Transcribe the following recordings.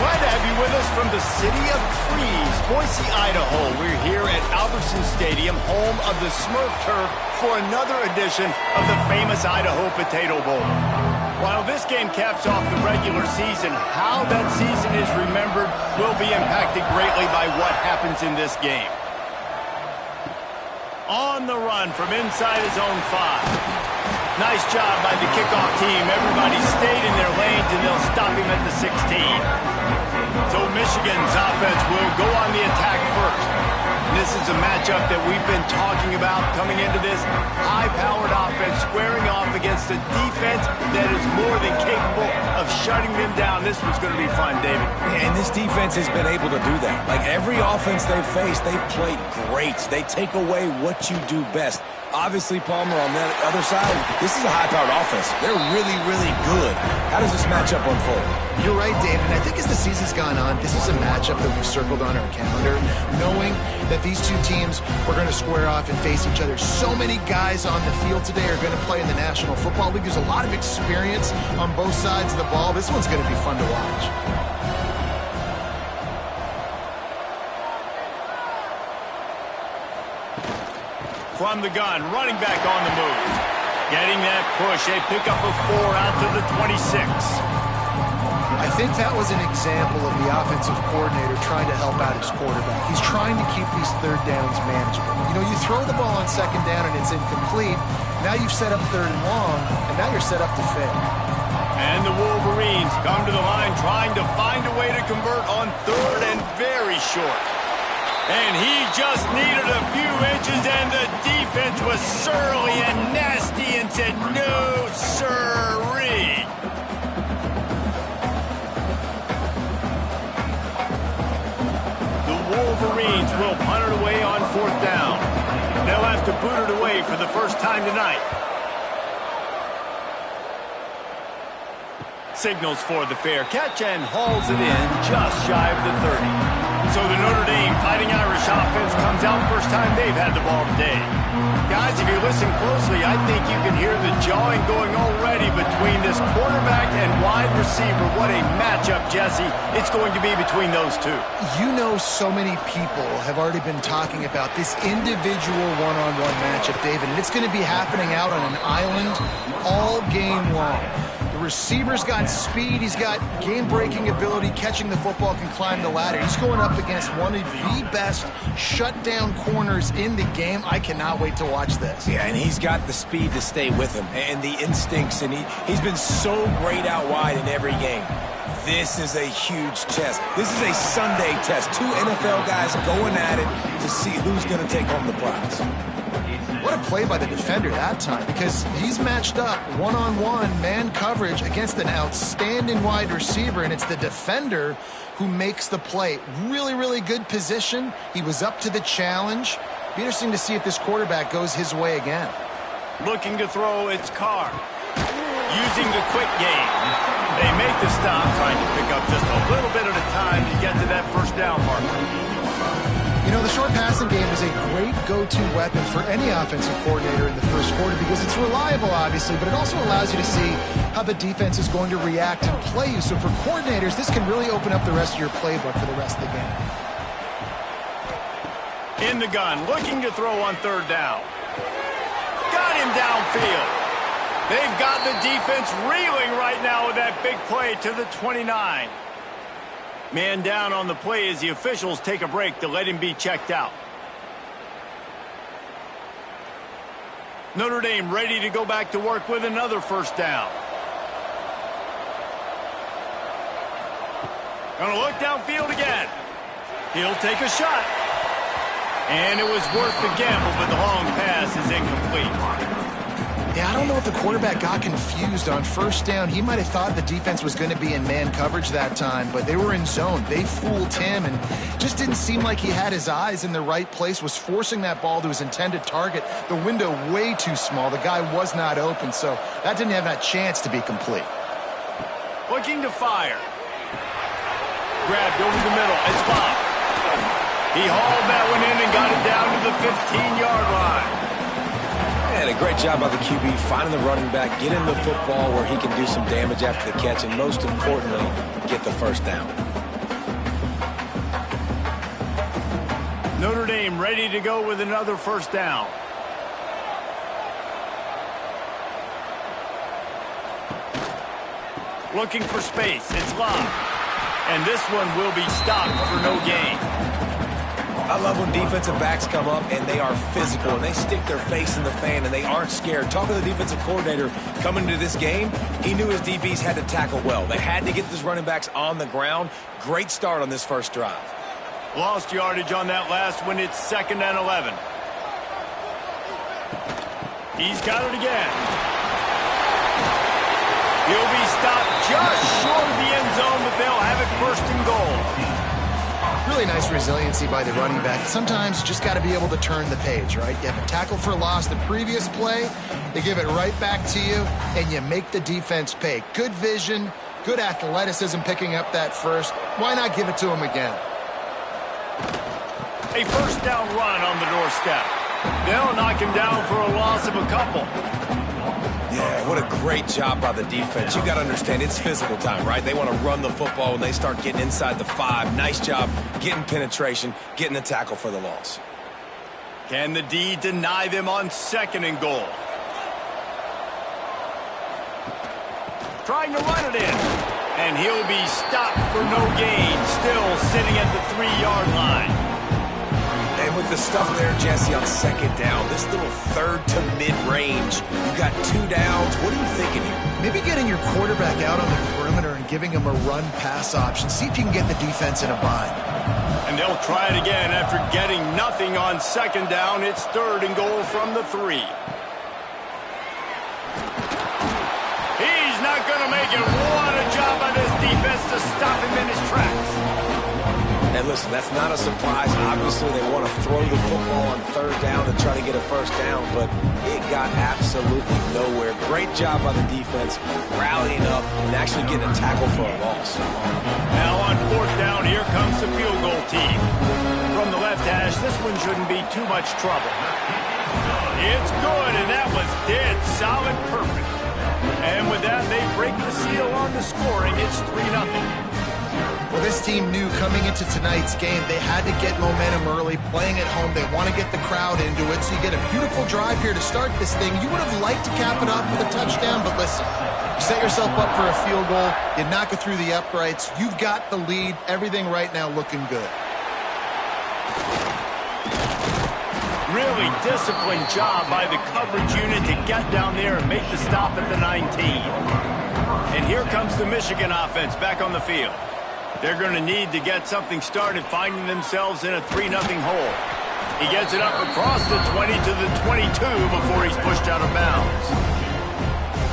Glad to have you with us from the city of trees, Boise, Idaho. We're here at Albertson Stadium, home of the Smurf turf, for another edition of the famous Idaho Potato Bowl. While this game caps off the regular season, how that season is remembered will be impacted greatly by what happens in this game. On the run from inside his own 5. Nice job by the kickoff team. Everybody stayed in their lanes, and they'll stop him at the 16. So Michigan's offense will go on the attack first. This is a matchup that we've been talking about coming into this. High-powered offense squaring off against a defense that is more than capable of shutting them down. This one's going to be fun, David. And this defense has been able to do that. Like every offense they've faced, they've played great. They take away what you do best. Obviously, Palmer, on that other side, this is a high-powered offense. They're really, really good. How does this matchup unfold? You're right, David. And I think as the season's gone on, this is a matchup that we've circled on our calendar, knowing that these two teams are going to square off and face each other. So many guys on the field today are going to play in the National Football League. There's a lot of experience on both sides of the ball. This one's going to be fun to watch. From the gun, running back on the move. Getting that push, a pickup of 4 out to the 26. I think that was an example of the offensive coordinator trying to help out his quarterback. He's trying to keep these third downs manageable. You know, you throw the ball on second down and it's incomplete. Now you've set up third and long, and now you're set up to fail. And the Wolverines come to the line trying to find a way to convert on third and very short. And he just needed a few inches, and the defense was surly and nasty and said, no, sirree. The Wolverines will punt it away on 4th down. They'll have to boot it away for the first time tonight. Signals for the fair catch and hauls it in just shy of the 30. So the Notre Dame Fighting Irish offense comes out first time they've had the ball today. Guys, if you listen closely, I think you can hear the jawing going already between this quarterback and wide receiver. What a matchup, Jesse, it's going to be between those two. You know, so many people have already been talking about this individual one-on-one matchup, David, and it's going to be happening out on an island all game long. The receiver's got speed, he's got game-breaking ability, catching the football, can climb the ladder. He's going up against one of the best shutdown corners in the game. I cannot wait to watch this. Yeah, and he's got the speed to stay with him and the instincts, and he's been so great out wide in every game. This is a huge test. This is a Sunday test. 2 NFL guys going at it to see who's going to take home the prize. What a play by the defender that time, because he's matched up one-on-one man coverage against an outstanding wide receiver, and it's the defender who makes the play. Really, really good position. He was up to the challenge. Be interesting to see if this quarterback goes his way again. Looking to throw, it's Carr. Using the quick game. They make the stop, trying to pick up just a little bit at a time to get to that first down marker. You know, the short passing game is a great go-to weapon for any offensive coordinator in the first quarter because it's reliable, obviously, but it also allows you to see how the defense is going to react and play you. So for coordinators, this can really open up the rest of your playbook for the rest of the game. In the gun, looking to throw on 3rd down. Got him downfield. They've got the defense reeling right now with that big play to the 29. Man down on the play as the officials take a break to let him be checked out. Notre Dame ready to go back to work with another first down. Gonna look downfield again. He'll take a shot. And it was worth the gamble, but the long pass is incomplete. Yeah, I don't know if the quarterback got confused on first down. He might have thought the defense was going to be in man coverage that time, but they were in zone. They fooled him and just didn't seem like he had his eyes in the right place, was forcing that ball to his intended target. The window way too small. The guy was not open, so that didn't have that chance to be complete. Looking to fire. Grabbed over the middle. It's Bob. He hauled that one in and got it down to the 15-yard line. And a great job by the QB finding the running back, getting the football where he can do some damage after the catch, and most importantly, get the first down. Notre Dame ready to go with another first down. Looking for space. It's Love. And this one will be stopped for no gain. I love when defensive backs come up and they are physical and they stick their face in the fan and they aren't scared. Talking to the defensive coordinator coming into this game, he knew his DBs had to tackle well. They had to get these running backs on the ground. Great start on this first drive. Lost yardage on that last one. It's 2nd and 11. He's got it again. He'll be stopped just short of the end zone, but they'll have it 1st and goal. Really nice resiliency by the running back. Sometimes you just got to be able to turn the page, right? You have a tackle for loss the previous play. They give it right back to you, and you make the defense pay. Good vision, good athleticism picking up that first. Why not give it to him again? A first down run on the doorstep. They'll knock him down for a loss of a couple. Yeah, what a great job by the defense. You got to understand, it's physical time, right? They want to run the football when they start getting inside the 5. Nice job getting penetration, getting the tackle for the loss. Can the D deny them on 2nd and goal? Trying to run it in. And he'll be stopped for no gain, still sitting at the 3-yard line. And with the stuff there, Jesse, on 2nd down, this little 3rd to mid-range, you got 2 downs. What are you thinking here? Maybe getting your quarterback out on the perimeter and giving him a run-pass option. See if you can get the defense in a bind. And they'll try it again after getting nothing on 2nd down. It's 3rd and goal from the 3. He's not going to make it. What a job by this defense to stop him in his tracks. And listen, that's not a surprise. Obviously, they want to throw the football on 3rd down and try to get a first down, but it got absolutely nowhere. Great job by the defense, rallying up and actually getting a tackle for a loss. Now on 4th down, here comes the field goal team. From the left hash, this one shouldn't be too much trouble. It's good, and that was dead solid perfect. And with that, they break the seal on the scoring. It's 3-0. Well, this team knew coming into tonight's game they had to get momentum early, playing at home. They want to get the crowd into it, so you get a beautiful drive here to start this thing. You would have liked to cap it off with a touchdown, but listen, you set yourself up for a field goal, you knock it through the uprights, you've got the lead, everything right now looking good. Really disciplined job by the coverage unit to get down there and make the stop at the 19. And here comes the Michigan offense back on the field. They're going to need to get something started, finding themselves in a 3-0 hole. He gets it up across the 20 to the 22 before he's pushed out of bounds.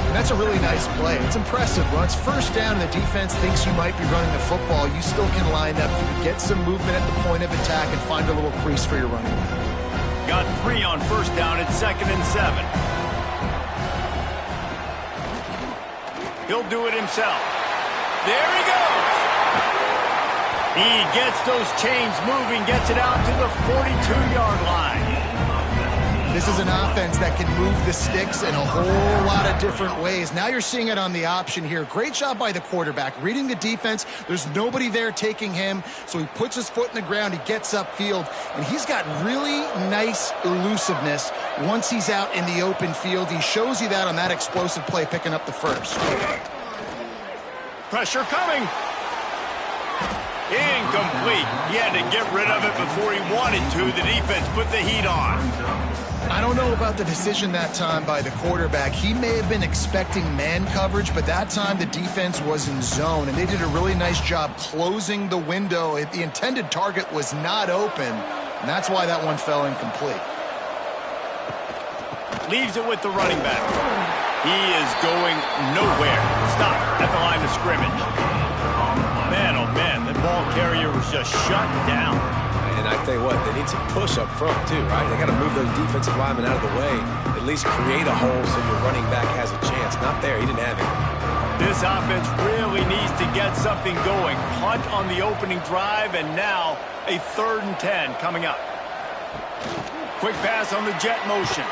And that's a really nice play. It's impressive. When it's 1st down and the defense thinks you might be running the football, you still can line up. You can get some movement at the point of attack and find a little crease for your running back. Got 3 on 1st down at 2nd and 7. He'll do it himself. There he goes. He gets those chains moving, gets it out to the 42-yard line. This is an offense that can move the sticks in a whole lot of different ways. Now you're seeing it on the option here. Great job by the quarterback. Reading the defense, there's nobody there taking him, so he puts his foot in the ground, he gets upfield, and he's got really nice elusiveness once he's out in the open field. He shows you that on that explosive play, picking up the first. Pressure coming. Incomplete. He had to get rid of it before he wanted to. The defense put the heat on. I don't know about the decision that time by the quarterback. He may have been expecting man coverage, but that time the defense was in zone, and they did a really nice job closing the window. The intended target was not open, and that's why that one fell incomplete. Leaves it with the running back. He is going nowhere. Stop at the line of scrimmage. Man, oh man, the ball carrier was just shut down. And I tell you what, they need some push up front too, right? They got to move those defensive linemen out of the way, at least create a hole so your running back has a chance. Not there, he didn't have it. This offense really needs to get something going. Punt on the opening drive, and now a 3rd and 10 coming up. Quick pass on the jet motion.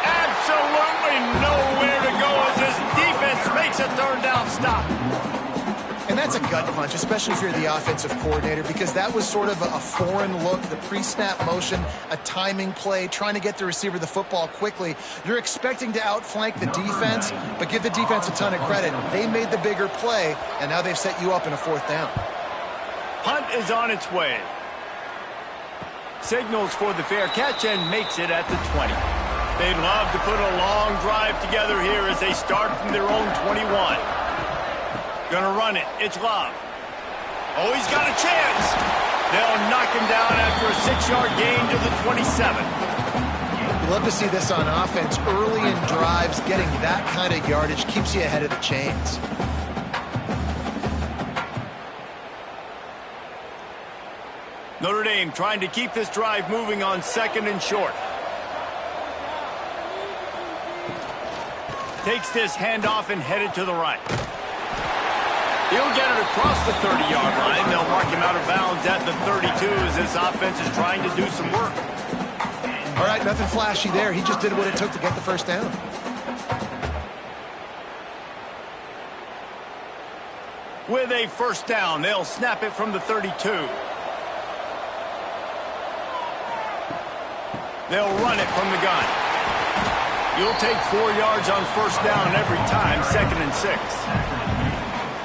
Absolutely nowhere to go as this defense makes a 3rd down stop. And And that's a gut punch, especially if you're the offensive coordinator, because that was sort of a foreign look, the pre-snap motion, a timing play, trying to get the receiver the football quickly. You're expecting to outflank the defense, but give the defense a ton of credit. They made the bigger play, and now they've set you up in a 4th down. Punt is on its way. Signals for the fair catch and makes it at the 20. They'd love to put a long drive together here as they start from their own 21. Gonna run it. It's Love. Oh, he's got a chance. They'll knock him down after a 6-yard gain to the 27. You love to see this on offense. Early in drives, getting that kind of yardage keeps you ahead of the chains. Notre Dame trying to keep this drive moving on 2nd and short. Takes this handoff and headed to the right. He'll get it across the 30-yard line. They'll mark him out of bounds at the 32 as this offense is trying to do some work. All right, nothing flashy there. He just did what it took to get the 1st down. With a 1st down, they'll snap it from the 32. They'll run it from the gun. You'll take 4 yards on 1st down every time, 2nd and 6.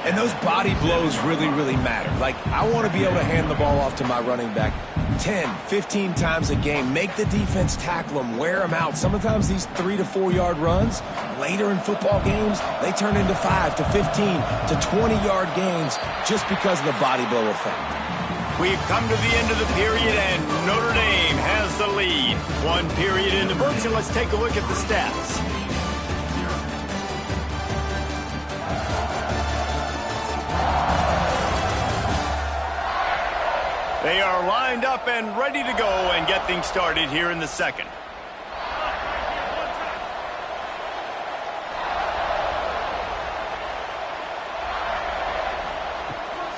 And those body blows really, really matter. Like, I want to be able to hand the ball off to my running back 10, 15 times a game. Make the defense tackle them, wear them out. Sometimes these 3 to 4 yard runs, later in football games, they turn into 5 to 15 to 20-yard gains just because of the body blow effect. We've come to the end of the period, and Notre Dame has the lead. 1 period in the books, and let's take a look at the stats. They are lined up and ready to go and get things started here in the 2nd.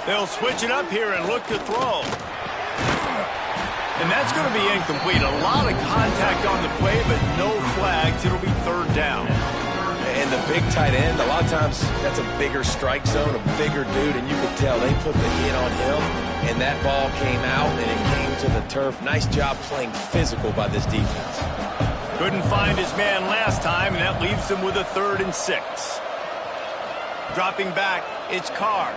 They'll switch it up here and look to throw. And that's going to be incomplete. A lot of contact on the play, but no flags. It'll be 3rd down. And the big tight end, a lot of times that's a bigger strike zone, a bigger dude, and you could tell they put the hit on him, and that ball came out, and it came to the turf. Nice job playing physical by this defense. Couldn't find his man last time, and that leaves him with a 3rd and 6. Dropping back, it's Carr.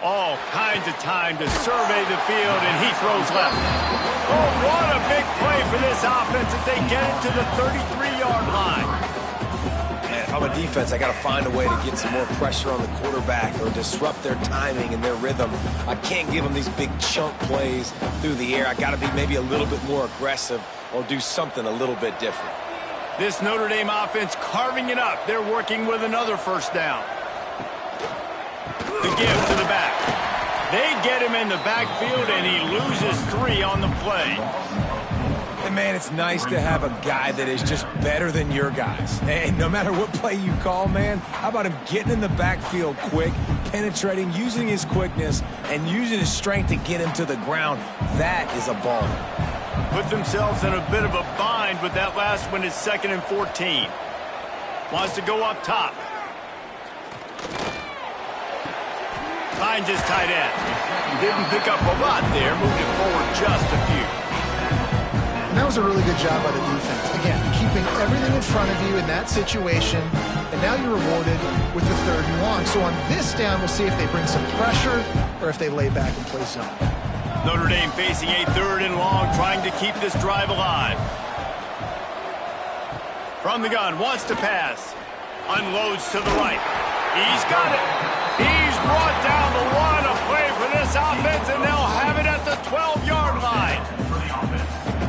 All kinds of time to survey the field, and he throws left. Oh, what a big play for this offense as they get it to the 33-yard line. Man, if I'm a defense, I got to find a way to get some more pressure on the quarterback or disrupt their timing and their rhythm. I can't give them these big chunk plays through the air. I got to be maybe a little bit more aggressive or do something a little bit different. This Notre Dame offense carving it up. They're working with another 1st down. The give to the back. They get him in the backfield, and he loses 3 on the play. And, man, it's nice to have a guy that is just better than your guys. And no matter what play you call, man, how about him getting in the backfield quick, penetrating, using his quickness, and using his strength to get him to the ground? That is a ball. Put themselves in a bit of a bind, but that last one is 2nd and 14. Wants to go up top. Finds his tight end. Didn't pick up a lot there, moved it forward just a few. And that was a really good job by the defense. Again, keeping everything in front of you in that situation, and now you're rewarded with the 3rd and long. So on this down, we'll see if they bring some pressure or if they lay back and play zone. Notre Dame facing a 3rd and long, trying to keep this drive alive. From the gun, wants to pass. Unloads to the right. He's got it. He's brought down the 1, a play for this offense, and they'll have it at the 12-yard line.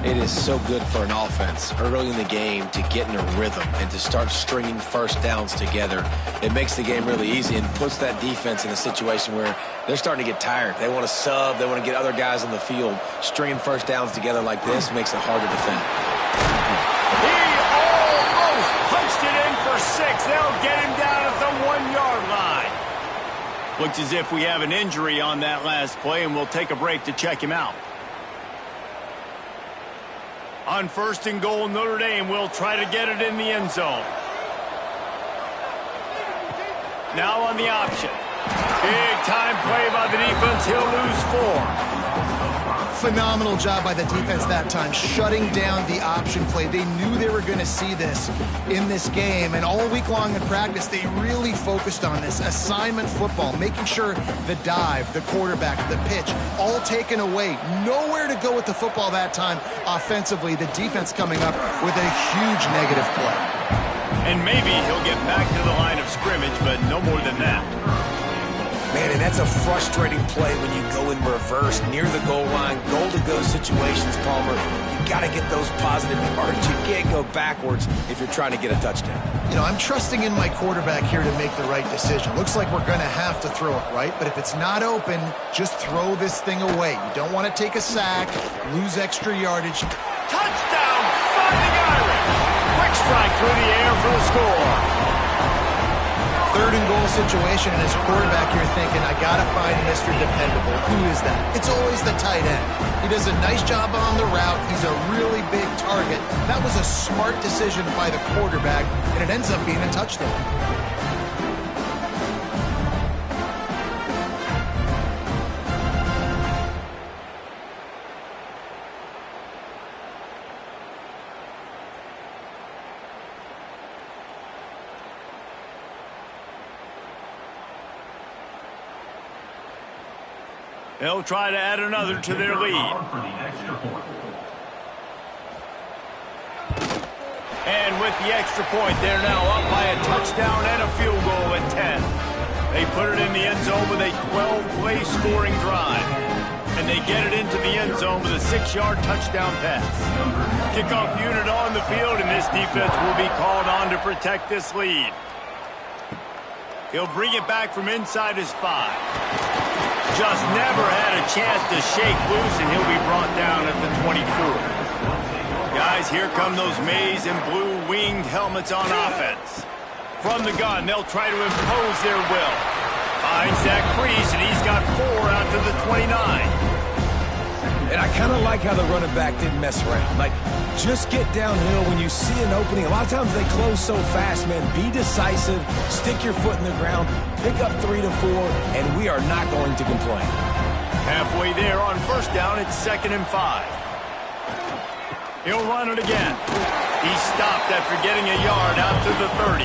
It is so good for an offense early in the game to get in a rhythm and to start stringing 1st downs together. It makes the game really easy and puts that defense in a situation where they're starting to get tired. They want to sub. They want to get other guys on the field. Stringing 1st downs together like this makes it hard to defend. He almost punched it in for 6. They'll get him down at the 1-yard line. Looks as if we have an injury on that last play, and we'll take a break to check him out. On 1st and goal, Notre Dame will try to get it in the end zone. Now on the option. Big time play by the defense. He'll lose 4. Phenomenal job by the defense that time, shutting down the option play. They knew they were going to see this in this game, and all week long in practice, they really focused on this assignment football, making sure the dive, the quarterback, the pitch, all taken away. Nowhere to go with the football that time offensively. The defense coming up with a huge negative play. And maybe he'll get back to the line of scrimmage, but no more than that. Man, and that's a frustrating play when you go in reverse near the goal line, goal-to-go situations, Palmer. You got to get those positive yards. You can't go backwards if you're trying to get a touchdown. You know, I'm trusting in my quarterback here to make the right decision. Looks like we're going to have to throw it, right? But if it's not open, just throw this thing away. You don't want to take a sack, lose extra yardage. Touchdown, Fighting Irish! Quick strike through the air for the score. 3rd and goal situation, and as quarterback, you're thinking, I got to find Mr. Dependable. Who is that? It's always the tight end. He does a nice job on the route. He's a really big target. That was a smart decision by the quarterback, and it ends up being a touchdown. They'll try to add another to their lead. And with the extra point, they're now up by a touchdown and a field goal at 10. They put it in the end zone with a 12-play scoring drive. And they get it into the end zone with a 6-yard touchdown pass. Kickoff unit on the field, and this defense will be called on to protect this lead. He'll bring it back from inside his 5. Just never had a chance to shake loose, and he'll be brought down at the 24. Guys, here come those maize and blue winged helmets on offense. From the gun, they'll try to impose their will. Finds that crease, and he's got 4 out to the 29. And I kind of like how the running back didn't mess around. Like, just get downhill when you see an opening. A lot of times they close so fast, man. Be decisive, stick your foot in the ground, pick up 3 to 4, and we are not going to complain. Halfway there on 1st down, it's 2nd and 5. He'll run it again. He stopped after getting a yard out to the 30.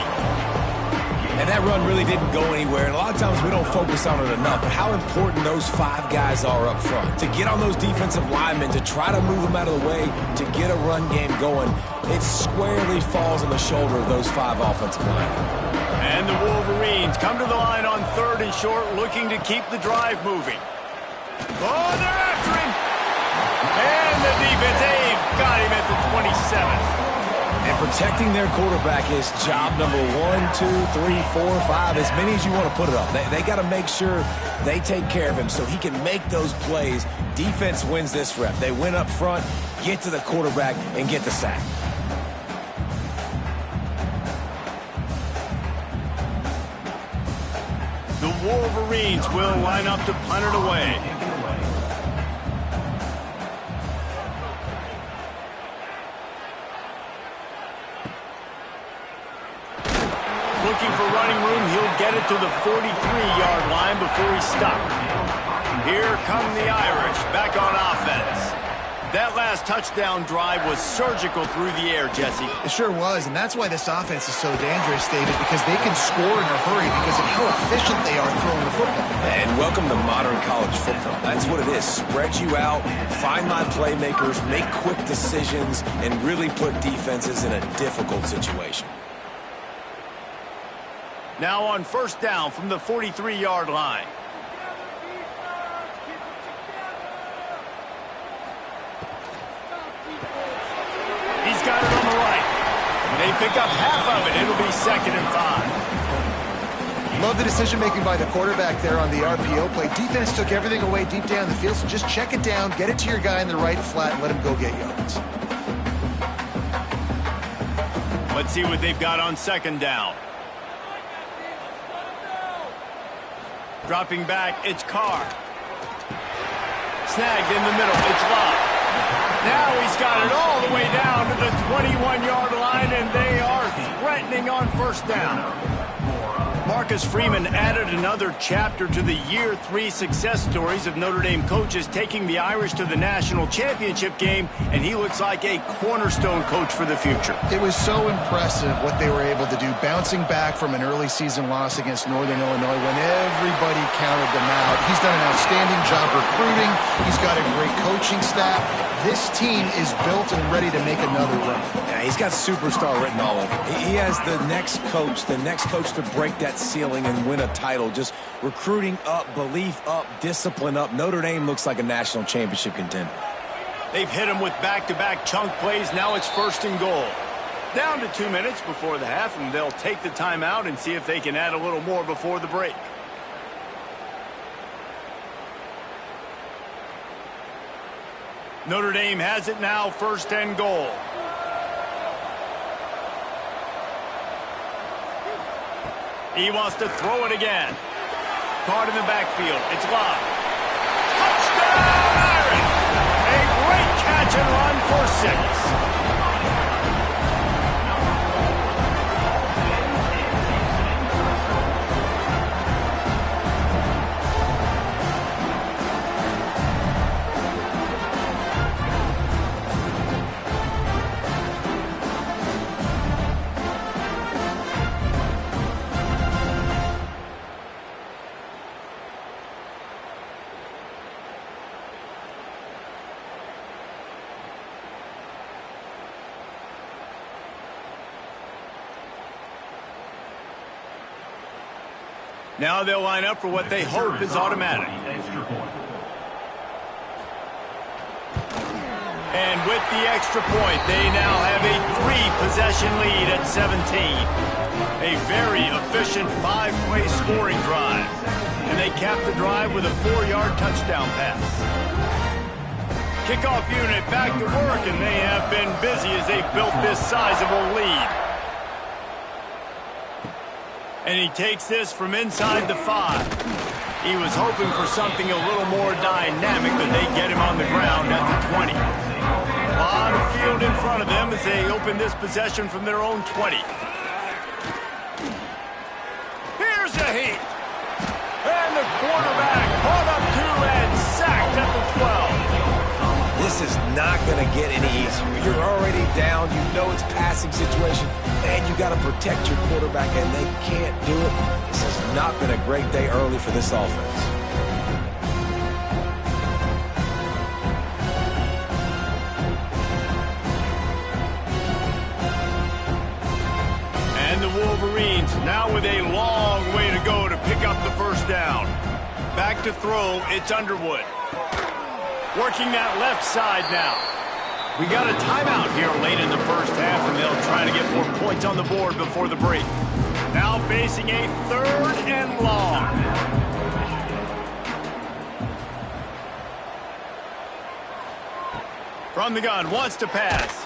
And that run really didn't go anywhere, and a lot of times we don't focus on it enough, but how important those 5 guys are up front. To get on those defensive linemen, to try to move them out of the way, to get a run game going, it squarely falls on the shoulder of those 5 offensive linemen. And the Wolverines come to the line on 3rd and short, looking to keep the drive moving. Oh, they're after him! And the defense, they've got him at the 27. And protecting their quarterback is job number 1, 2, 3, 4, 5, as many as you want to put it on. They got to make sure they take care of him so he can make those plays. Defense wins this rep. They win up front, get to the quarterback, and get the sack. The Wolverines will line up to punt it away. Looking for running room, he'll get it to the 43-yard line before he's stopped. Here come the Irish, back on offense. That last touchdown drive was surgical through the air, Jesse. It sure was, and that's why this offense is so dangerous, David, because they can score in a hurry because of how efficient they are throwing the football. And welcome to modern college football. That's what it is. Spread you out, find my playmakers, make quick decisions, and really put defenses in a difficult situation. Now on 1st down from the 43-yard line. He's got it on the right. They pick up half of it. It'll be 2nd and 5. Love the decision-making by the quarterback there on the RPO play. Defense took everything away deep down the field, so just check it down, get it to your guy in the right flat, and let him go get yards. Let's see what they've got on 2nd down. Dropping back, it's Carr. Snagged in the middle, it's Love. Now he's got it all the way down to the 21-yard line, and they are threatening on 1st down. Marcus Freeman added another chapter to the year 3 success stories of Notre Dame coaches, taking the Irish to the national championship game, and he looks like a cornerstone coach for the future. It was so impressive what they were able to do, bouncing back from an early season loss against Northern Illinois when everybody counted them out. He's done an outstanding job recruiting. He's got a great coaching staff. This team is built and ready to make another run. Yeah, he's got superstar written all over. He has the next coach to break that ceiling and win a title. Just recruiting up, belief up, discipline up. Notre Dame looks like a national championship contender. They've hit him with back-to-back chunk plays. Now it's 1st and goal. Down to 2 minutes before the half, and they'll take the timeout and see if they can add a little more before the break. Notre Dame has it now, 1st and goal. He wants to throw it again. Caught in the backfield. It's locked. Touchdown, Irish! A great catch and run for 6. Now they'll line up for what they hope is automatic. And with the extra point, they now have a 3-possession lead at 17. A very efficient 5-play scoring drive. And they cap the drive with a 4-yard touchdown pass. Kickoff unit back to work, and they have been busy as they built this sizable lead. And he takes this from inside the 5. He was hoping for something a little more dynamic, but they get him on the ground at the 20. A lot of field in front of them as they open this possession from their own 20. Here's a heat. And the quarterback caught up to and sacked at the 12. This is not going to get any easier. You're already down. You know it's passing situation. And you got to protect your quarterback, and they can't do it. This has not been a great day early for this offense. And the Wolverines now with a long way to go to pick up the 1st down. Back to throw, it's Underwood. Working that left side now. We got a timeout here late in the 1st half, and they'll try to get more points on the board before the break. Now facing a 3rd and long. From the gun, wants to pass.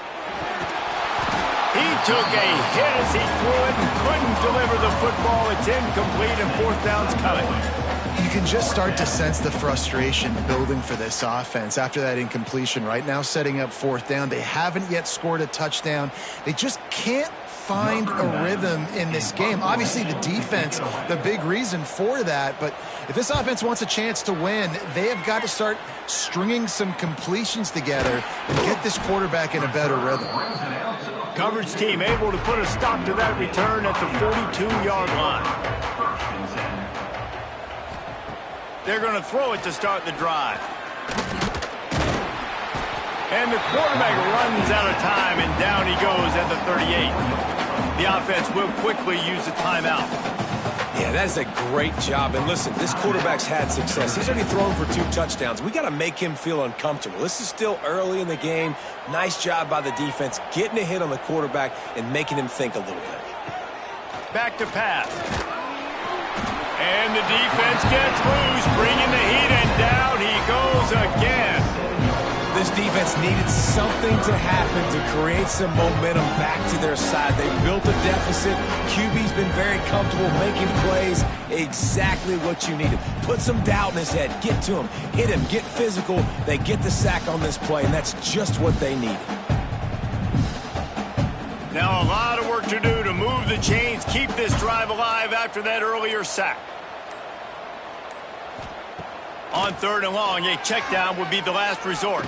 He took a hit as he threw it and couldn't deliver the football. It's incomplete, and 4th down's coming. You can just start to sense the frustration building for this offense after that incompletion. Right now, setting up 4th down. They haven't yet scored a touchdown. They just can't find a rhythm in this game. Obviously, the defense, the big reason for that. But if this offense wants a chance to win, they have got to start stringing some completions together and get this quarterback in a better rhythm. Coverage team able to put a stop to that return at the 42-yard line. They're going to throw it to start the drive. And the quarterback runs out of time, and down he goes at the 38. The offense will quickly use a timeout. Yeah, that's a great job. And listen, this quarterback's had success. He's already thrown for 2 touchdowns. We got to make him feel uncomfortable. This is still early in the game. Nice job by the defense, getting a hit on the quarterback and making him think a little bit. Back to pass. And the defense gets loose, bringing the heat, and down he goes again. This defense needed something to happen to create some momentum back to their side. They built a deficit. QB's been very comfortable making plays. Exactly what you needed. Put some doubt in his head. Get to him. Hit him. Get physical. They get the sack on this play, and that's just what they needed. Now a lot of work to do to move the the chains, keep this drive alive after that earlier sack. On 3rd and long, a check down would be the last resort.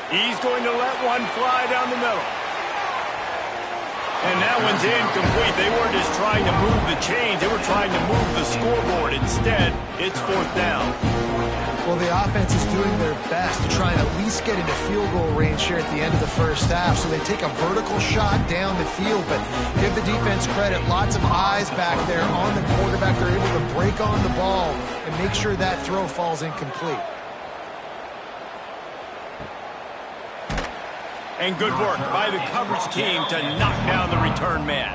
He's going to let one fly down the middle. And that one's incomplete. They weren't just trying to move the chains. They were trying to move the scoreboard. Instead, it's 4th down. Well, the offense is doing their best to try and at least get into field goal range here at the end of the first half. So they take a vertical shot down the field, but give the defense credit. Lots of eyes back there on the quarterback. They're able to break on the ball and make sure that throw falls incomplete. And good work by the coverage team to knock down the return man.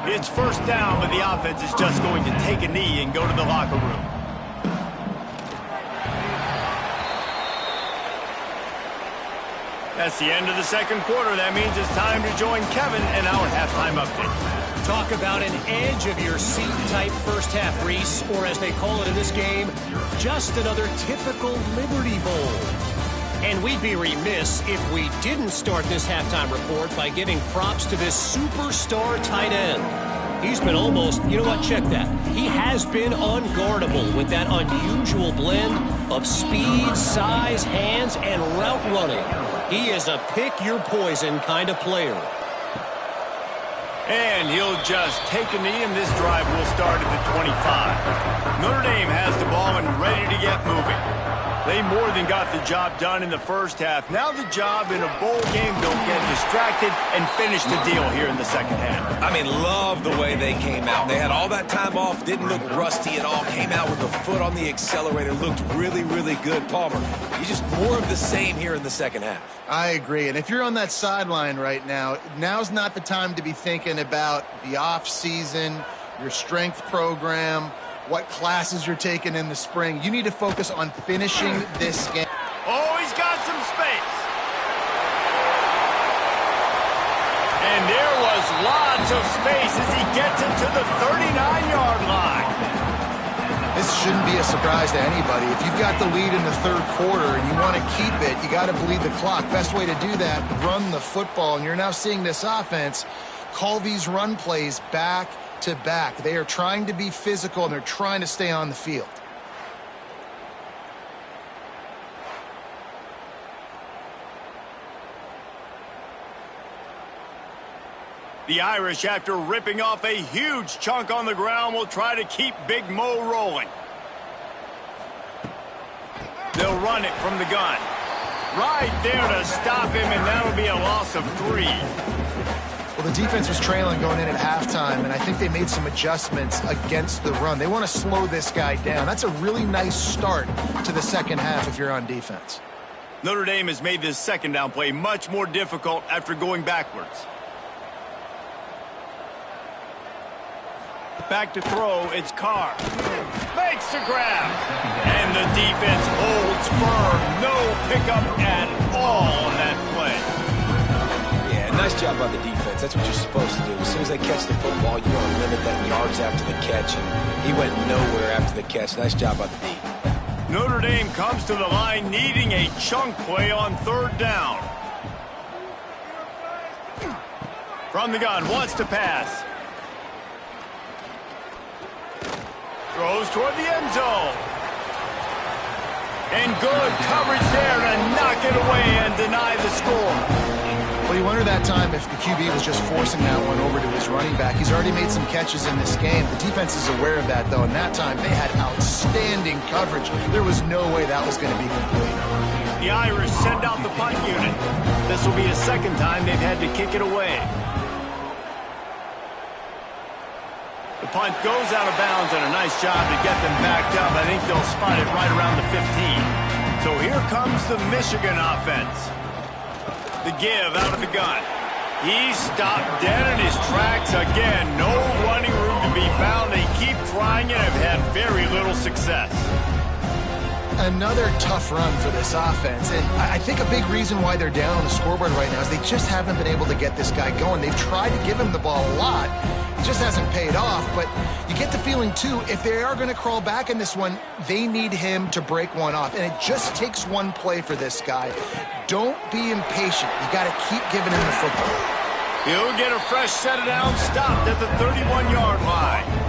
It's 1st down, but the offense is just going to take a knee and go to the locker room. That's the end of the 2nd quarter. That means it's time to join Kevin in our halftime update. Talk about an edge-of-your-seat type first half, Reese, or as they call it in this game, just another typical Liberty Bowl. And we'd be remiss if we didn't start this halftime report by giving props to this superstar tight end. He's been almost, you know what, check that. He has been unguardable with that unusual blend of speed, size, hands, and route running. He is a pick-your-poison kind of player. And he'll just take a knee, and this drive will start at the 25. Notre Dame has the ball and ready to get moving. They more than got the job done in the first half. Now the job in a bowl game, don't get distracted and finish the deal here in the second half. I mean, love the way they came out. They had all that time off, didn't look rusty at all, came out with the foot on the accelerator, looked really, really good. Palmer, he's just more of the same here in the second half. I agree. And if you're on that sideline right now, now's not the time to be thinking about the off season, your strength program, what classes you're taking in the spring. You need to focus on finishing this game. Oh, he's got some space. And there was lots of space as he gets it to the 39-yard line. This shouldn't be a surprise to anybody. If you've got the lead in the 3rd quarter and you want to keep it, you got to bleed the clock. Best way to do that, run the football. And you're now seeing this offense call these run plays back to back. They are trying to be physical, and they're trying to stay on the field. The Irish, after ripping off a huge chunk on the ground, will try to keep Big Mo rolling. They'll run it from the gun. Right there to stop him, and that'll be a loss of 3. Well, the defense was trailing going in at halftime, and I think they made some adjustments against the run. They want to slow this guy down. That's a really nice start to the second half if you're on defense. Notre Dame has made this 2nd down play much more difficult after going backwards. Back to throw, it's Carr. Makes the grab. And the defense holds firm. No pickup at all on that play. Nice job by the defense. That's what you're supposed to do. As soon as they catch the football, you want to limit that yards after the catch, and he went nowhere after the catch. Nice job by the D. Notre Dame comes to the line needing a chunk play on 3rd down. From the gun, wants to pass. Throws toward the end zone. And good coverage there to knock it away and deny the score. Well, you wonder that time if the QB was just forcing that one over to his running back. He's already made some catches in this game. The defense is aware of that, though, and that time they had outstanding coverage. There was no way that was going to be complete. The Irish send out the punt unit. This will be the 2nd time they've had to kick it away. The punt goes out of bounds, and a nice job to get them backed up. I think they'll spot it right around the 15. So here comes the Michigan offense. The give out of the gun. He stopped dead in his tracks again. No running room to be found. They keep trying it and have had very little success. Another tough run for this offense. And I think a big reason why they're down on the scoreboard right now is they just haven't been able to get this guy going. They've tried to give him the ball a lot. It just hasn't paid off. But you get the feeling, too, if they are going to crawl back in this one, they need him to break one off. And it just takes one play for this guy. Don't be impatient. You got to keep giving him the football. He'll get a fresh set of downs stopped at the 31-yard line.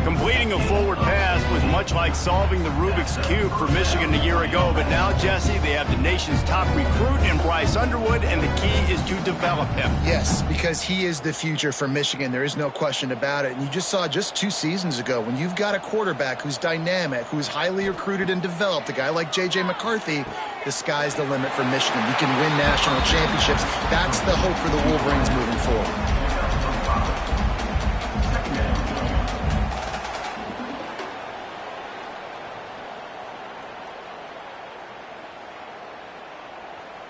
Completing a forward pass was much like solving the Rubik's Cube for Michigan a year ago, but now, Jesse, they have the nation's top recruit in Bryce Underwood, and the key is to develop him. Yes, because he is the future for Michigan. There is no question about it. And you just saw just 2 seasons ago, when you've got a quarterback who's dynamic, who's highly recruited and developed, a guy like J.J. McCarthy, the sky's the limit for Michigan. You can win national championships. That's the hope for the Wolverines moving forward.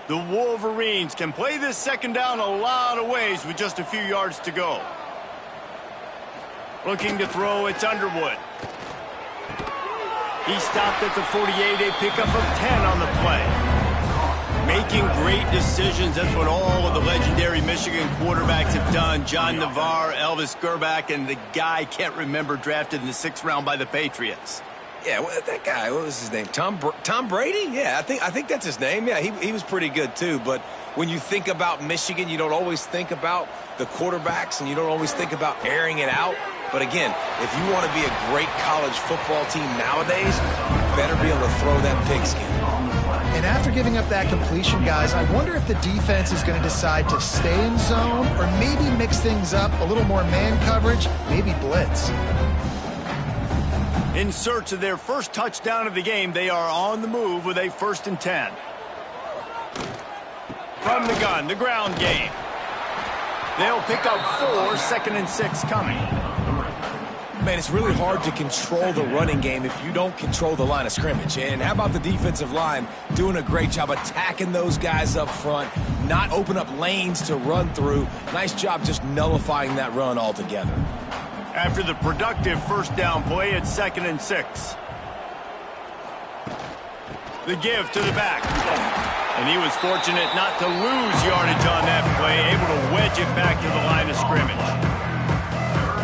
The Wolverines can play this second down a lot of ways with just a few yards to go. Looking to throw, it's Underwood. He stopped at the 48, a pickup of 10 on the play. Making great decisions, that's what all of the legendary Michigan quarterbacks have done. John Navarre, Elvis Gerbach, and the guy I can't remember, drafted in the 6th round by the Patriots. Yeah, that guy, what was his name? Tom Brady? Yeah, I think that's his name. Yeah, he was pretty good too. But when you think about Michigan, you don't always think about the quarterbacks, and you don't always think about airing it out. But again, if you want to be a great college football team nowadays, you better be able to throw that pigskin. And after giving up that completion, guys, I wonder if the defense is going to decide to stay in zone or maybe mix things up, a little more man coverage, maybe blitz. In search of their first touchdown of the game, they are on the move with a 1st and 10. From the gun, the ground game. They'll pick up 4, 2nd and 6 coming. Man, it's really hard to control the running game if you don't control the line of scrimmage. And how about the defensive line doing a great job attacking those guys up front, not open up lanes to run through. Nice job just nullifying that run altogether. After the productive first down play, it's 2nd and 6. The give to the back. And he was fortunate not to lose yardage on that play, able to wedge it back to the line of scrimmage.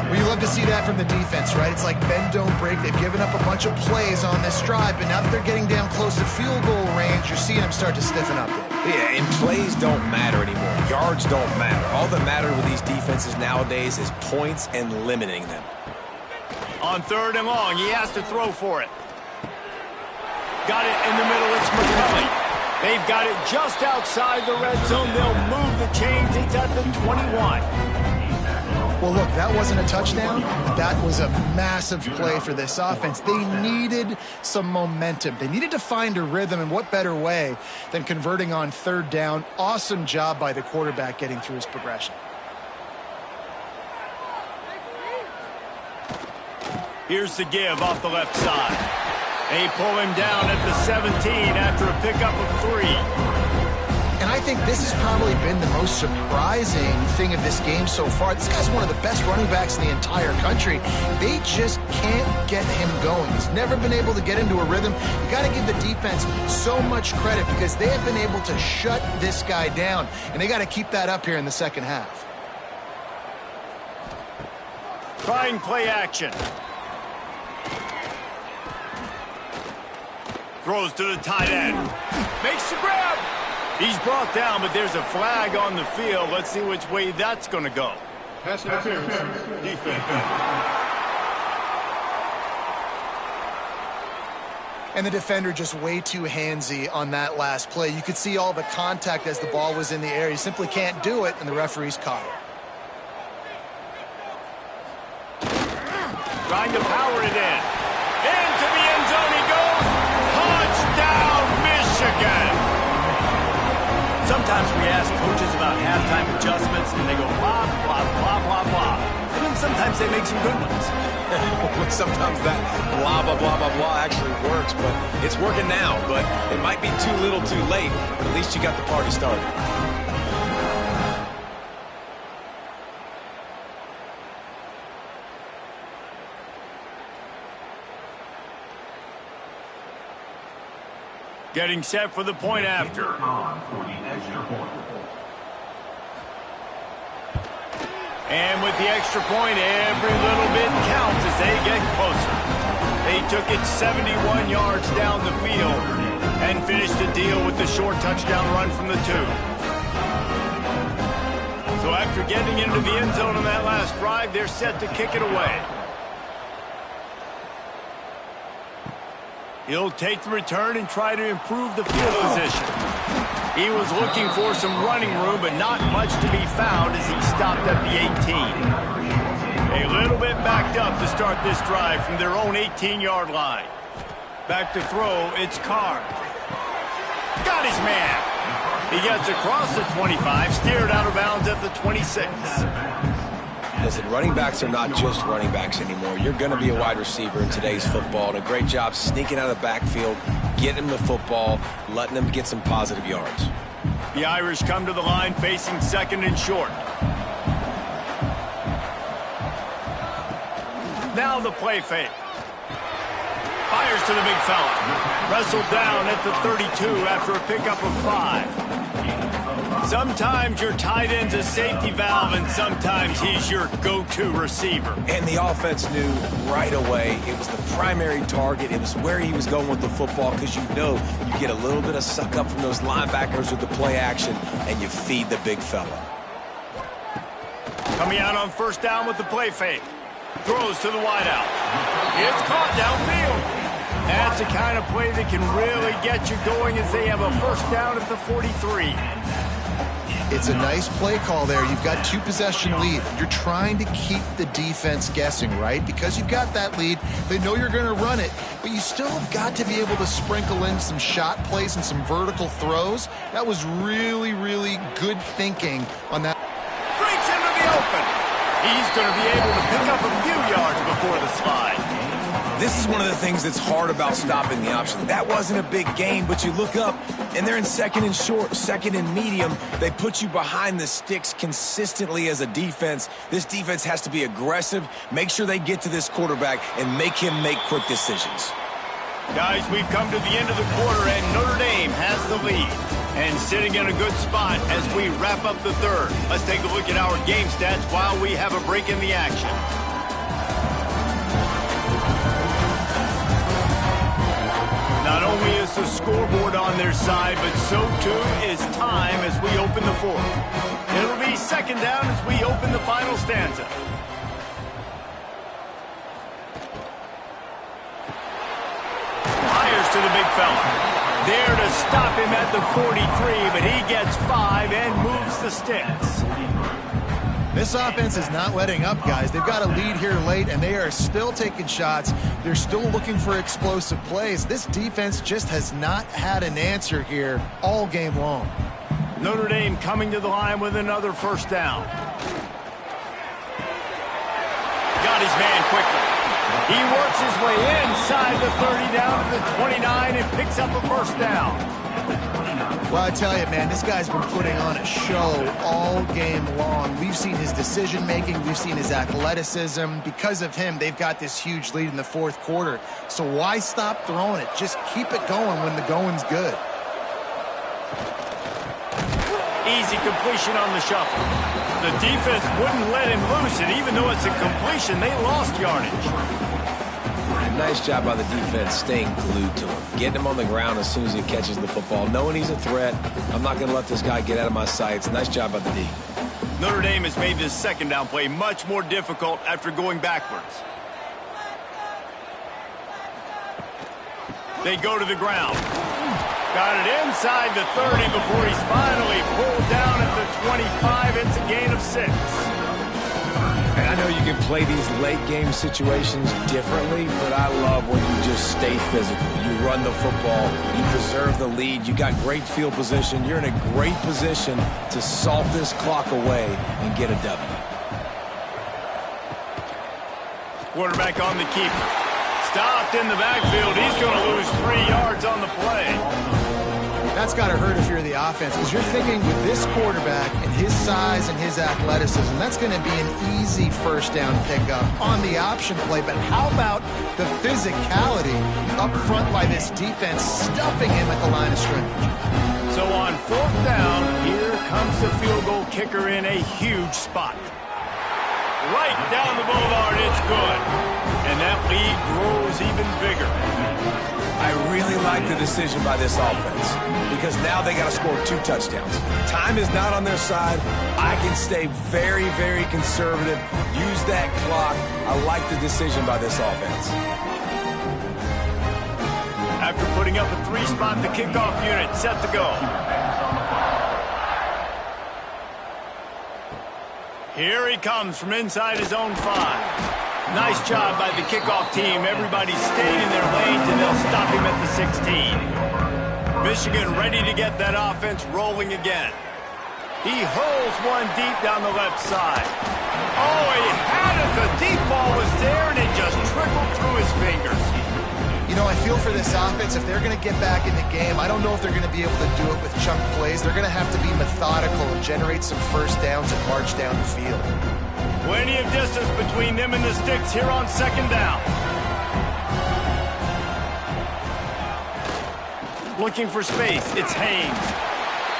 Well, you love to see that from the defense, right? It's like bend, don't break. They've given up a bunch of plays on this drive, but now that they're getting down close to field goal range, you're seeing them start to stiffen up. Yeah, and plays don't matter anymore. Yards don't matter. All that matters with these defenses nowadays is points and limiting them. On 3rd and long, he has to throw for it. Got it in the middle, it's McCulley. They've got it just outside the red zone. They'll move the chains. It's at the 21. Well, look, that wasn't a touchdown. That was a massive play for this offense. They needed some momentum. They needed to find a rhythm, and what better way than converting on 3rd down. Awesome job by the quarterback getting through his progression. Here's the give off the left side. They pull him down at the 17 after a pickup of 3. And I think this has probably been the most surprising thing of this game so far. This guy's one of the best running backs in the entire country. They just can't get him going. He's never been able to get into a rhythm. You got to give the defense so much credit because they have been able to shut this guy down. And they got to keep that up here in the second half. Trying play action. Throws to the tight end. Makes the grab. He's brought down, but there's a flag on the field. Let's see which way that's going to go. Pass interference, defense. And the defender just way too handsy on that last play. You could see all the contact as the ball was in the air. He simply can't do it, and the referee's caught it. Trying to power it in. Into the end zone he goes. Touchdown, Michigan. Sometimes we ask coaches about halftime adjustments, and they go blah, blah, blah, blah, blah. And then sometimes they make some good ones. Sometimes that blah, blah, blah, blah, blah actually works, but it's working now. But it might be too little too late, but at least you got the party started. Getting set for the point after. And with the extra point, every little bit counts as they get closer. They took it 71 yards down the field and finished the deal with the short touchdown run from the 2. So after getting into the end zone on that last drive, they're set to kick it away. He'll take the return and try to improve the field position. He was looking for some running room, but not much to be found as he stopped at the 18. A little bit backed up to start this drive from their own 18-yard line. Back to throw, it's Carr. Got his man. He gets across the 25, steered out of bounds at the 26. Listen, running backs are not just running backs anymore. You're going to be a wide receiver in today's football, and a great job sneaking out of the backfield, getting him the football, letting him get some positive yards. The Irish come to the line facing second and short. Now the play fake. Fires to the big fella. Wrestled down at the 32 after a pickup of 5. Sometimes your tight end's a safety valve, and sometimes he's your go-to receiver. And the offense knew right away it was the primary target. It was where he was going with the football, because you know you get a little bit of suck up from those linebackers with the play action, and you feed the big fella. Coming out on first down with the play fake. Throws to the wideout. It's caught downfield. That's the kind of play that can really get you going as they have a first down at the 43. It's a nice play call there. You've got 2-possession lead. You're trying to keep the defense guessing, right? Because you've got that lead. They know you're going to run it, but you still have got to be able to sprinkle in some shot plays and some vertical throws. That was really, really good thinking on that. Breaks into the open. He's going to be able to pick up a few yards before the slide. This is one of the things that's hard about stopping the option. That wasn't a big gain, but you look up, and they're in second and short, second and medium. They put you behind the sticks consistently as a defense. This defense has to be aggressive, make sure they get to this quarterback, and make him make quick decisions. Guys, we've come to the end of the quarter, and Notre Dame has the lead. And sitting in a good spot as we wrap up the third. Let's take a look at our game stats while we have a break in the action. Not only is the scoreboard on their side, but so too is time as we open the fourth. It'll be second down as we open the final stanza. Fires to the big fella. There to stop him at the 43, but he gets 5 and moves the sticks. This offense is not letting up, guys. They've got a lead here late, and they are still taking shots. They're still looking for explosive plays. This defense just has not had an answer here all game long. Notre Dame coming to the line with another first down. Got his man quickly. He works his way inside the 30 down to the 29 and picks up a first down. Well, I tell you, man, this guy's been putting on a show all game long. We've seen his decision-making. We've seen his athleticism. Because of him, they've got this huge lead in the fourth quarter. So why stop throwing it? Just keep it going when the going's good. Easy completion on the shuffle. The defense wouldn't let him loose it. Even though it's a completion, they lost yardage. Nice job by the defense staying glued to him, getting him on the ground as soon as he catches the football, knowing he's a threat. I'm not going to let this guy get out of my sights. Nice job by the D. Notre Dame has made this second down play much more difficult after going backwards. They go to the ground. Got it inside the 30 before he's finally pulled down at the 25. It's a gain of 6. And I know you can play these late-game situations differently, but I love when you just stay physical. You run the football, you preserve the lead, you got great field position. You're in a great position to salt this clock away and get a W. Quarterback on the keeper. Stopped in the backfield. He's going to lose 3 yards on the play. That's got to hurt if you're the offense, because you're thinking with this quarterback and his size and his athleticism, that's going to be an easy first down pickup on the option play. But how about the physicality up front by this defense, stuffing him at the line of scrimmage? So on fourth down, here comes the field goal kicker in a huge spot. Right down the boulevard, it's good. And that lead grows even bigger. I really like the decision by this offense because now they got to score 2 touchdowns. Time is not on their side. I can stay very, very conservative, use that clock. I like the decision by this offense. After putting up a 3-spot, the kickoff unit set to go. Here he comes from inside his own 5. Nice job by the kickoff team. Everybody stayed in their lanes, and they'll stop him at the 16. Michigan ready to get that offense rolling again. He hurls one deep down the left side. Oh, he had it. The deep ball was there, and it just trickled through his fingers. You know, I feel for this offense, if they're going to get back in the game, I don't know if they're going to be able to do it with chunk plays. They're going to have to be methodical and generate some first downs and march down the field. Plenty of distance between them and the sticks here on 2nd down. Looking for space, it's Haynes.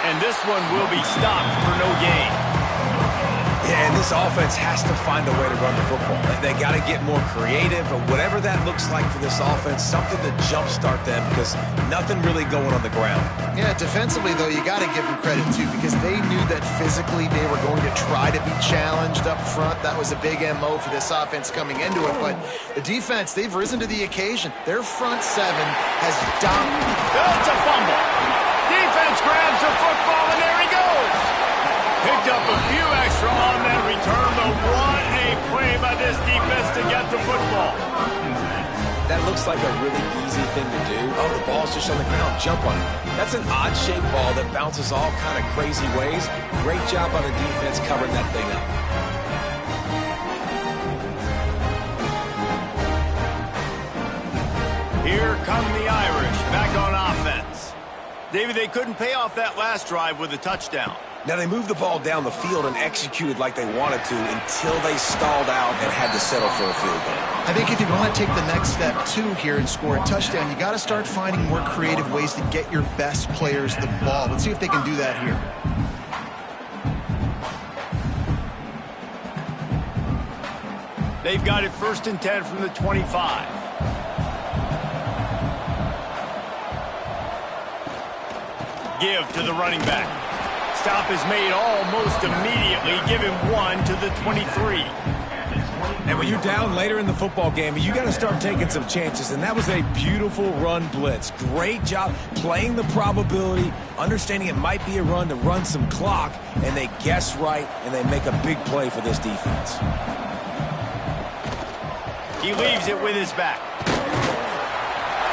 And this one will be stopped for no gain. Yeah, and this offense has to find a way to run the football. They got to get more creative, or whatever that looks like for this offense, something to jumpstart them because nothing really going on the ground. Yeah, defensively, though, you got to give them credit, too, because they knew that physically they were going to try to be challenged up front. That was a big MO for this offense coming into it. But the defense, they've risen to the occasion. Their front 7 has dominated. That's a fumble. Defense grabs the football, and there he goes. Picked up a few extra on that return, but what a play by this defense to get the football. That looks like a really easy thing to do. Oh, the ball's just on the ground. Jump on it. That's an odd-shaped ball that bounces all kind of crazy ways. Great job on the defense covering that thing up. Here come the Irish, back on offense. David, they couldn't pay off that last drive with a touchdown. Now, they moved the ball down the field and executed like they wanted to until they stalled out and had to settle for a field goal. I think if you want to take the next step, too, here and score a touchdown, you got to start finding more creative ways to get your best players the ball. Let's see if they can do that here. They've got it 1st and 10 from the 25. Give to the running back. Stop is made almost immediately. Give him 1 to the 23. And when you're down later in the football game, you got to start taking some chances. And that was a beautiful run blitz. Great job playing the probability, understanding it might be a run to run some clock, and they guess right, and they make a big play for this defense. He leaves it with his back.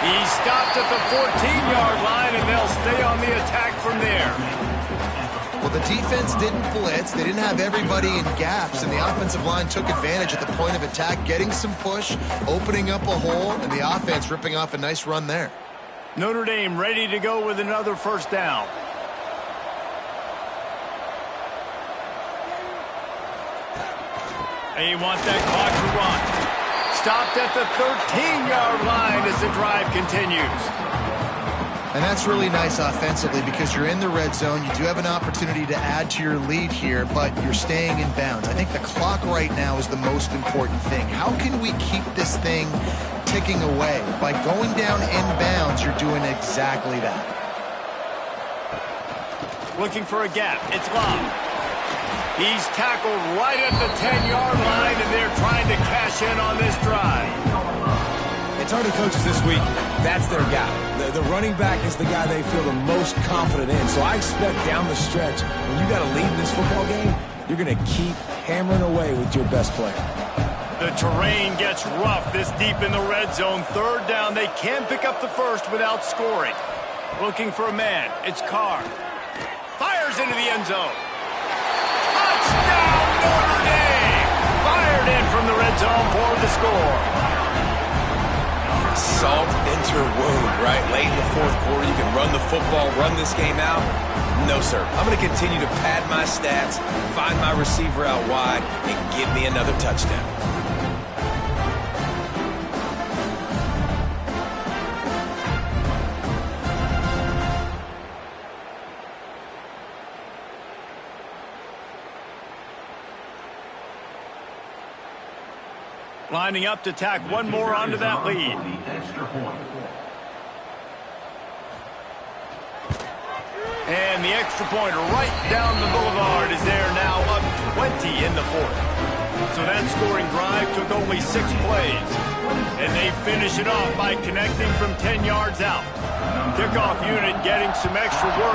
He stopped at the 14-yard line, and they'll stay on the attack from there. Well, the defense didn't blitz. They didn't have everybody in gaps, and the offensive line took advantage at the point of attack, getting some push, opening up a hole, and the offense ripping off a nice run there. Notre Dame ready to go with another 1st down. They want that clock to run. Stopped at the 13-yard line as the drive continues. And that's really nice offensively because you're in the red zone. You do have an opportunity to add to your lead here, but you're staying in bounds. I think the clock right now is the most important thing. How can we keep this thing ticking away? By going down in bounds, you're doing exactly that. Looking for a gap. It's Long. He's tackled right at the 10-yard line, and they're trying to cash in on this drive. It's hard to coaches this week. That's their guy. The running back is the guy they feel the most confident in. So I expect down the stretch, when you got a lead in this football game, you're going to keep hammering away with your best player. The terrain gets rough this deep in the red zone. 3rd down, they can pick up the first without scoring. Looking for a man. It's Carr. Fires into the end zone. Touchdown, Notre Dame! Fired in from the red zone for the score. Salt into your wound, right? Late in the 4th quarter, you can run the football, run this game out. No, sir. I'm going to continue to pad my stats, find my receiver out wide, and give me another touchdown. Lining up to tack one more onto that lead. And the extra point right down the boulevard is there now, up 20 in the fourth. So that scoring drive took only 6 plays. And they finish it off by connecting from 10 yards out. Kickoff unit getting some extra work.